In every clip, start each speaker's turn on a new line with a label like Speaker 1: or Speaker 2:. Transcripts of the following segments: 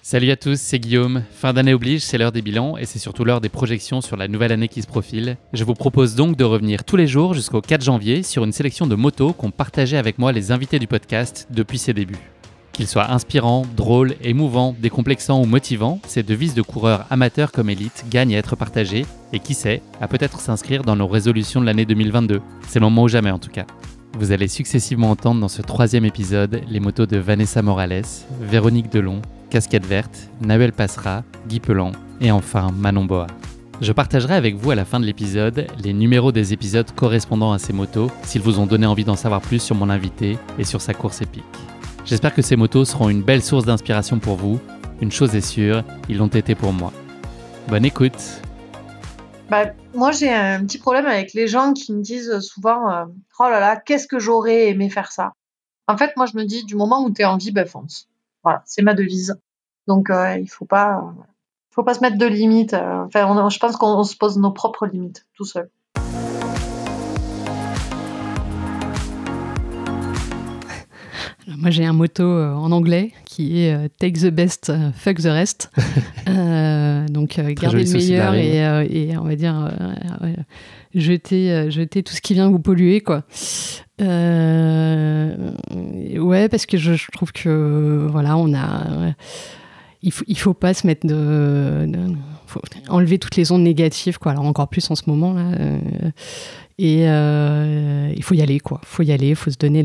Speaker 1: Salut à tous, c'est Guillaume. Fin d'année oblige, c'est l'heure des bilans et c'est surtout l'heure des projections sur la nouvelle année qui se profile. Je vous propose donc de revenir tous les jours jusqu'au 4 janvier sur une sélection de motos qu'ont partagé avec moi les invités du podcast depuis ses débuts. Qu'ils soient inspirants, drôles, émouvants, décomplexants ou motivants, ces devises de coureurs amateurs comme élites gagnent à être partagées et qui sait, à peut-être s'inscrire dans nos résolutions de l'année 2022. C'est le moment ou jamais en tout cas. Vous allez successivement entendre dans ce 3e épisode les motos de Vanessa Morales, Véronique Delon, Casquette Verte, Nahuel Passera, Guy Pelan et enfin Manon Boa. Je partagerai avec vous à la fin de l'épisode les numéros des épisodes correspondant à ces motos s'ils vous ont donné envie d'en savoir plus sur mon invité et sur sa course épique. J'espère que ces motos seront une belle source d'inspiration pour vous. Une chose est sûre, ils l'ont été pour moi. Bonne écoute.
Speaker 2: Moi, j'ai un petit problème avec les gens qui me disent souvent oh là là, qu'est-ce que j'aurais aimé faire ça. En fait, moi, je me dis, du moment où tu es en vie, fonce. Voilà, c'est ma devise. Donc, il faut pas se mettre de limites. Je pense qu'on se pose nos propres limites, tout seul.
Speaker 3: Alors moi, j'ai un motto en anglais qui est Take the best, fuck the rest. Donc, garder le meilleur et on va dire jeter tout ce qui vient vous polluer, quoi. Ouais, parce que je trouve que voilà, il faut pas se mettre faut enlever toutes les ondes négatives, quoi. Alors encore plus en ce moment là. Et il faut y aller, quoi. Faut se donner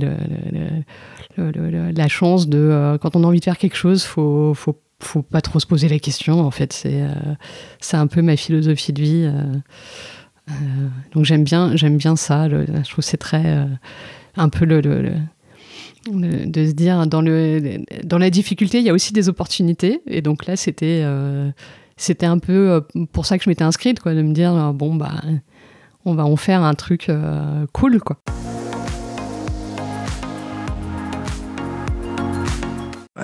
Speaker 3: la chance de quand on a envie de faire quelque chose, faut pas trop se poser la question. En fait, c'est un peu ma philosophie de vie. Donc j'aime bien ça. Je trouve que c'est très un peu de se dire dans la difficulté, il y a aussi des opportunités. Et donc là, c'était un peu pour ça que je m'étais inscrite, quoi, de me dire on va en faire un truc cool, quoi.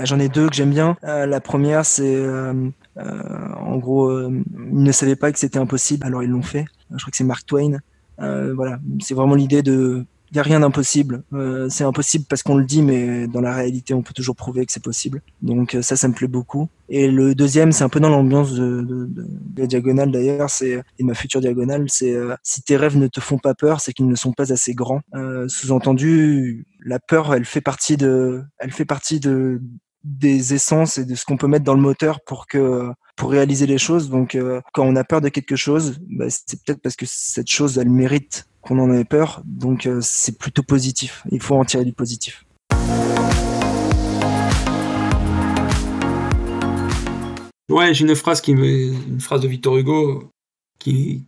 Speaker 4: J'en ai deux que j'aime bien. La première, c'est en gros, ils ne savaient pas que c'était impossible, alors ils l'ont fait. Je crois que c'est Mark Twain. Voilà, c'est vraiment l'idée de il n'y a rien d'impossible. C'est impossible parce qu'on le dit, mais dans la réalité, on peut toujours prouver que c'est possible. Donc ça me plaît beaucoup. Et le deuxième, c'est un peu dans l'ambiance de la diagonale d'ailleurs, et de ma future diagonale, c'est si tes rêves ne te font pas peur, c'est qu'ils ne sont pas assez grands. Sous-entendu, la peur, elle fait partie des essences et de ce qu'on peut mettre dans le moteur pour réaliser les choses. Donc quand on a peur de quelque chose, c'est peut-être parce que cette chose, elle mérite qu'on en ait peur. Donc c'est plutôt positif. Il faut en tirer du positif.
Speaker 5: Ouais, j'ai une phrase de Victor Hugo qui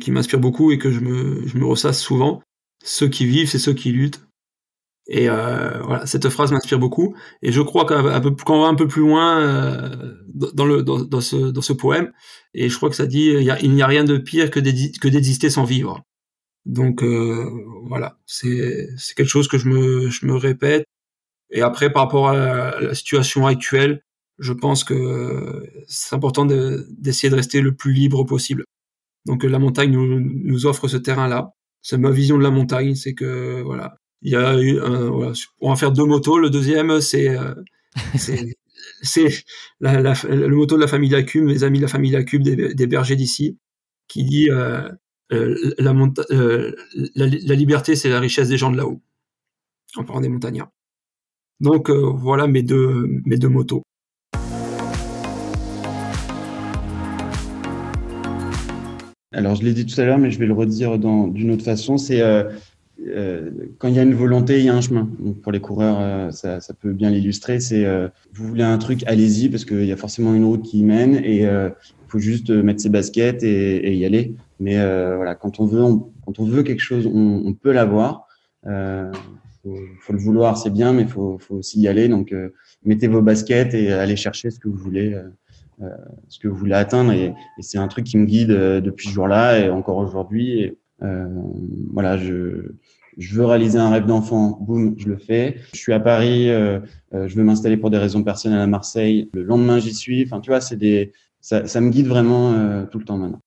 Speaker 5: m'inspire beaucoup et que je me ressasse souvent. Ceux qui vivent, c'est ceux qui luttent. Et voilà, cette phrase m'inspire beaucoup. Et je crois quand on va un peu plus loin dans ce poème, et je crois que ça dit il n'y a rien de pire que d'exister sans vivre. Donc voilà, c'est quelque chose que je me répète. Et après, par rapport à la situation actuelle, je pense que c'est important d'essayer de rester le plus libre possible. Donc la montagne nous offre ce terrain-là. C'est ma vision de la montagne, c'est que voilà. Il y a on va faire deux motos. Le deuxième, c'est le moto de la famille Lacume, les amis de la famille Lacume des bergers d'ici, qui dit la liberté, c'est la richesse des gens de là-haut. En parlant des montagnards. Donc voilà mes deux motos.
Speaker 6: Alors je l'ai dit tout à l'heure, mais je vais le redire d'une autre façon. C'est quand il y a une volonté, il y a un chemin. Donc pour les coureurs, ça peut bien l'illustrer. C'est vous voulez un truc, allez-y, parce qu'il y a forcément une route qui y mène et il faut juste mettre ses baskets et y aller. Mais voilà, quand on veut quelque chose, on peut l'avoir. Faut le vouloir, c'est bien, mais faut aussi y aller. Donc mettez vos baskets et allez chercher ce que vous voulez atteindre. Et c'est un truc qui me guide depuis ce jour-là et encore aujourd'hui. Et, voilà, je veux réaliser un rêve d'enfant, boum, je le fais. Je suis à Paris, je veux m'installer pour des raisons personnelles à Marseille. Le lendemain, j'y suis. Enfin, tu vois, ça me guide vraiment tout le temps maintenant.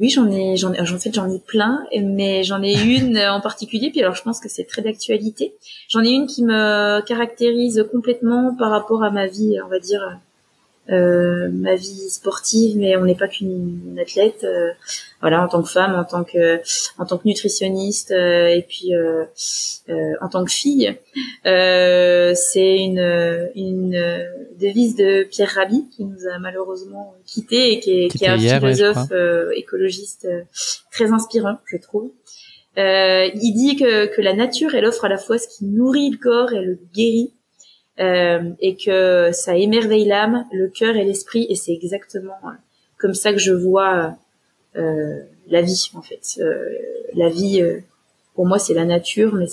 Speaker 7: Oui, j'en ai plein, mais j'en ai une en particulier. Puis alors, je pense que c'est très d'actualité. J'en ai une qui me caractérise complètement par rapport à ma vie, on va dire, ma vie sportive, mais on n'est pas qu'une athlète. Voilà, en tant que femme, en tant que nutritionniste, et puis en tant que fille, c'est une devise de Pierre Rabhi qui nous a malheureusement quittés et qui est un philosophe écologiste très inspirant, je trouve. Il dit que la nature, elle offre à la fois ce qui nourrit le corps et le guérit. Et que ça émerveille l'âme, le cœur et l'esprit, et c'est exactement comme ça que je vois la vie, en fait. La vie, pour moi, c'est la nature, mais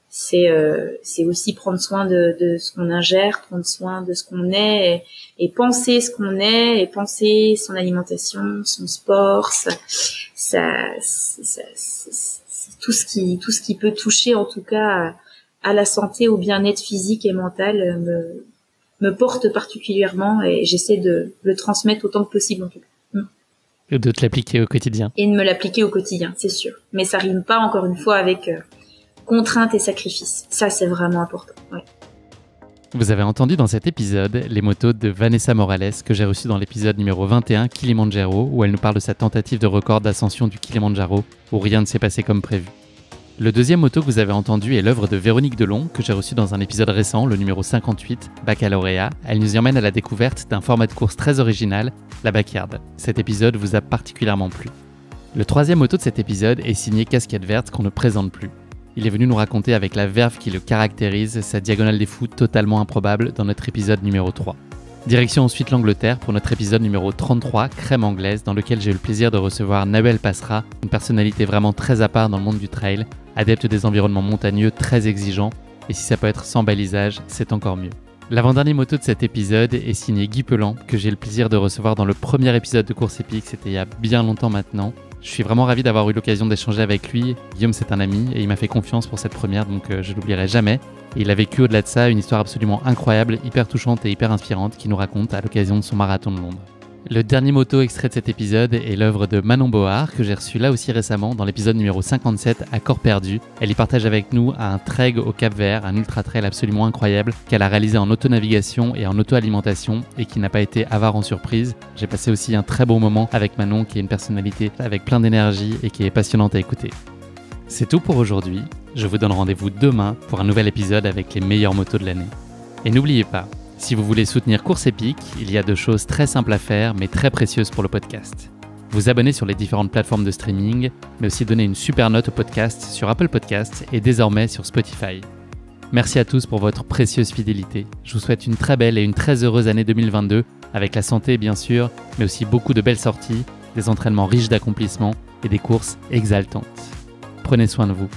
Speaker 7: c'est aussi prendre soin de ce qu'on ingère, prendre soin de ce qu'on est, et penser ce qu'on est, et penser son alimentation, son sport, tout ce qui peut toucher, en tout cas, à la santé, au bien-être physique et mental, me porte particulièrement, et j'essaie de le transmettre autant que possible, en tout cas.
Speaker 1: Et de te l'appliquer au quotidien.
Speaker 7: Et de me l'appliquer au quotidien, c'est sûr. Mais ça rime pas, encore une fois, avec contrainte et sacrifice. Ça, c'est vraiment important. Ouais.
Speaker 1: Vous avez entendu dans cet épisode les motos de Vanessa Morales que j'ai reçues dans l'épisode numéro 21, Kilimandjaro, où elle nous parle de sa tentative de record d'ascension du Kilimandjaro, où rien ne s'est passé comme prévu. Le deuxième moto que vous avez entendu est l'œuvre de Véronique Delon, que j'ai reçue dans un épisode récent, le numéro 58, Baccalauréat. Elle nous y emmène à la découverte d'un format de course très original, la backyard. Cet épisode vous a particulièrement plu. Le troisième moto de cet épisode est signé Casquette Verte, qu'on ne présente plus. Il est venu nous raconter avec la verve qui le caractérise sa diagonale des fous totalement improbable dans notre épisode numéro 3. Direction ensuite l'Angleterre pour notre épisode numéro 33, Crème anglaise, dans lequel j'ai eu le plaisir de recevoir Nawel Passera, une personnalité vraiment très à part dans le monde du trail, adepte des environnements montagneux très exigeants, et si ça peut être sans balisage, c'est encore mieux. L'avant-dernier moto de cet épisode est signé Guy Pelan, que j'ai eu le plaisir de recevoir dans le premier épisode de Course Épique, c'était il y a bien longtemps maintenant. Je suis vraiment ravi d'avoir eu l'occasion d'échanger avec lui. Guillaume, c'est un ami et il m'a fait confiance pour cette première, donc je ne l'oublierai jamais. Et il a vécu au-delà de ça une histoire absolument incroyable, hyper touchante et hyper inspirante qu'il nous raconte à l'occasion de son marathon de Londres. Le dernier moto extrait de cet épisode est l'œuvre de Manon Bohard, que j'ai reçue là aussi récemment dans l'épisode numéro 57, à Corps Perdu. Elle y partage avec nous un trek au Cap-Vert, un ultra-trail absolument incroyable qu'elle a réalisé en auto-navigation et en auto-alimentation et qui n'a pas été avare en surprise. J'ai passé aussi un très bon moment avec Manon, qui est une personnalité avec plein d'énergie et qui est passionnante à écouter. C'est tout pour aujourd'hui. Je vous donne rendez-vous demain pour un nouvel épisode avec les meilleures motos de l'année. Et n'oubliez pas, si vous voulez soutenir Course Épique, il y a 2 choses très simples à faire mais très précieuses pour le podcast. Vous abonner sur les différentes plateformes de streaming, mais aussi donner une super note au podcast sur Apple Podcasts et désormais sur Spotify. Merci à tous pour votre précieuse fidélité. Je vous souhaite une très belle et une très heureuse année 2022, avec la santé bien sûr, mais aussi beaucoup de belles sorties, des entraînements riches d'accomplissements et des courses exaltantes. Prenez soin de vous.